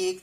1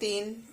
3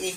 1